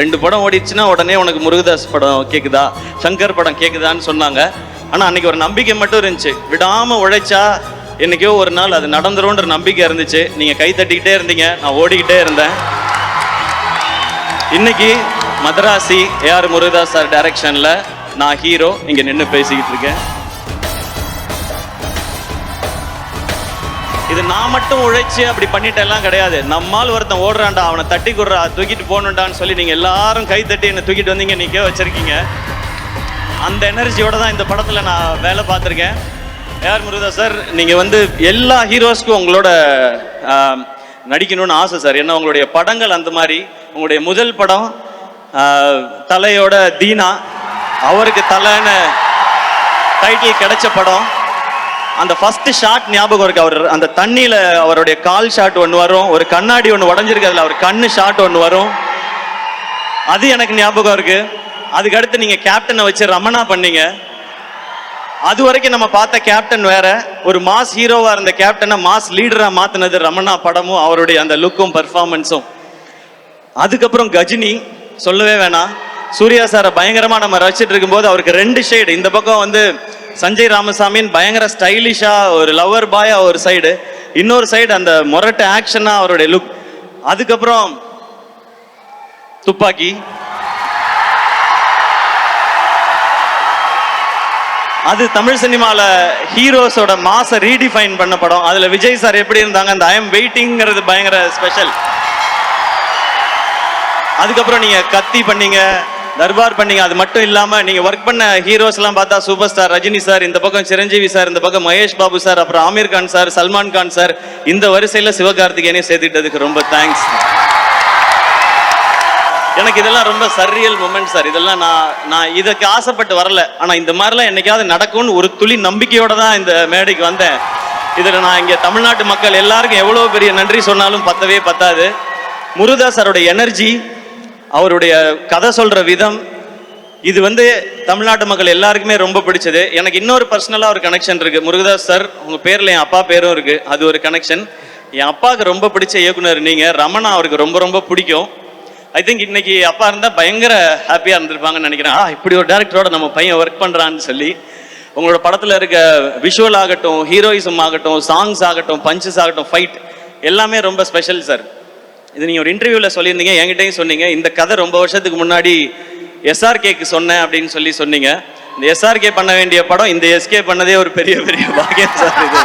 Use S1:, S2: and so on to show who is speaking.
S1: 2 படம் ஓடிச்சுன்னா உடனே உனக்கு முருகதாஸ் படம் கேக்குதா, சங்கர் படம் கேக்குதான்னு சொன்னாங்க. ஆனா அன்னைக்கு ஒரு நம்பிக்கை மட்டும் இருந்துச்சு. விடாம உழைச்சா என்னைக்கோ ஒரு நாள் அது நடந்துரும்ன்ற நம்பிக்கை இருந்துச்சு. நீங்க கை தட்டிக்கிட்டே இருந்தீங்க, நான் ஓடிக்கிட்டே இருந்தேன். இன்னைக்கு மதராசி ஏஆர் முருகதாஸ் சார் டைரக்ஷன்ல நான் ஹீரோ இங்க நின்று பேசிக்கிட்டு இருக்கேன். இது நான் மட்டும் உழைச்சு அப்படி பண்ணிட்டெல்லாம் கிடையாது. நம்மால் ஒருத்தன் ஓடுறான்டா, அவனை தட்டி கொடுறா, தூக்கிட்டு போகணுண்டான்னு சொல்லி நீங்க எல்லாரும் கை தட்டி என்னை தூக்கிட்டு வந்தீங்க, நீங்க வச்சிருக்கீங்க. அந்த எனர்ஜியோட தான் இந்த படத்துல நான் வேலை பார்த்துருக்கேன். ஏஆர் முருகதாஸ் சார், நீங்க எல்லா ஹீரோஸ்க்கும் உங்களோட நடிக்கணும்னு ஆசை சார். ஏன்னா உங்களுடைய படங்கள் அந்த மாதிரி. உங்களுடைய முதல் படம் தலையோட தீனா, அவருக்கு தலைன்னு டைட்டில் கிடைச்ச படம். அந்த ஃபர்ஸ்ட் ஷாட் ஞாபகம் இருக்கு. அவர் அந்த தண்ணியில அவருடைய கால் ஷாட் ஒன்று வரும், ஒரு கண்ணாடி ஒன்று உடஞ்சிருக்கு, அதில் அவர் கண்ணு ஷாட் ஒன்று வரும், அது எனக்கு ஞாபகம் இருக்கு. அதுக்கடுத்து நீங்க கேப்டனை வச்சு ரமணா பண்ணீங்க. அது வரைக்கும் நம்ம பார்த்த கேப்டன் வேற, ஒரு மாஸ் ஹீரோவா இருந்த கேப்டனை மாஸ் லீடரா மாத்தினது ரமணா படமும் அவருடைய அந்த லுக்கும் பர்ஃபார்மன்ஸும். அதுக்கப்புறம் கஜினி சொல்லவே வேணாம். சூர்யா சாரை பயங்கரமா நம்ம ரசிச்சுட்டு இருக்கும்போது அவருக்கு 2 ஷேடு. இந்த பக்கம் சஞ்சய் ராமசாமின்னு பயங்கர ஸ்டைலிஷா ஒரு லவர் பாயா ஒரு சைடு, இன்னொரு சைடு அந்த மொரட்டு ஆக்ஷனா அவருடைய லுக். அதுக்கப்புறம் துப்பாக்கி, அது தமிழ் சினிமால ஹீரோஸோட மாச ரீடிஃபைன் பண்ண படம். அதுல விஜய் சார் எப்படி இருந்தாங்க, அந்த ஐ எம் வெயிட்டிங்கிறது பயங்கர ஸ்பெஷல். அதுக்கப்புறம் நீங்க கத்தி பண்ணீங்க, தர்பார் பண்ணீங்க. அது மட்டும் இல்லாம நீங்க ஒர்க் பண்ண ஹீரோஸ் எல்லாம் பார்த்தா சூப்பர் ஸ்டார் ரஜினி சார், இந்த பக்கம் சிரஞ்சீவி சார், இந்த பக்கம் மகேஷ் பாபு சார், அப்புறம் ஆமீர் கான் சார், சல்மான் கான் சார், இந்த வரிசையில சிவகார்த்திகேயனை சேர்த்துட்டதுக்கு ரொம்ப தேங்க்ஸ். எனக்கு இதெல்லாம் ரொம்ப சர்ரியல் மூமெண்ட் சார். இதெல்லாம் நான் இதுக்கு ஆசைப்பட்டு வரல. ஆனா இந்த மாதிரிலாம் என்னைக்காவது நடக்கும்னு ஒரு துளி நம்பிக்கையோட தான் இந்த மேடைக்கு வந்தேன். இதுல நான் இங்க தமிழ்நாட்டு மக்கள் எல்லாருக்கும் எவ்வளவு பெரிய நன்றி சொன்னாலும் பத்தவே பத்தாது. முருகதாஸ் சாரோட எனர்ஜி, அவருடைய கதை சொல்ற விதம், இது தமிழ்நாட்டு மக்கள் எல்லாருக்குமே ரொம்ப பிடிச்சது. எனக்கு இன்னொரு பர்சனலா ஒரு கனெக்ஷன் இருக்கு. முருகதாஸ் சார் உங்க பேர்ல என் அப்பா பேரும் இருக்கு, அது ஒரு கனெக்ஷன். என் அப்பாவுக்கு ரொம்ப பிடிச்ச இயக்குனர் நீங்க. ரமணா அவருக்கு ரொம்ப ரொம்ப பிடிக்கும். ஐ திங்க் இன்னைக்கு அப்பா இருந்தா பயங்கர ஹாப்பியா இருந்திருப்பாங்கன்னு நினைக்கிறேன். இப்படி ஒரு டைரக்டரோட நம்ம பையன் ஒர்க் பண்றான்னு சொல்லி. உங்களோட படத்துல இருக்க விஷுவல் ஆகட்டும், ஹீரோயிசம் ஆகட்டும், சாங்ஸ் ஆகட்டும், பஞ்சஸ் ஆகட்டும், ஃபைட் எல்லாமே ரொம்ப ஸ்பெஷல் சார். இது நீங்க ஒரு இன்டர்வியூல சொல்லியிருந்தீங்க, என்கிட்டையும் சொன்னீங்க. இந்த கதை ரொம்ப வருஷத்துக்கு முன்னாடி SRKக்கு சொன்னேன் அப்படின்னு சொன்னீங்க. இந்த SRK பண்ண வேண்டிய படம் இந்த SK பண்ணதே ஒரு பெரிய பெரிய பாக்கியம் சார். இது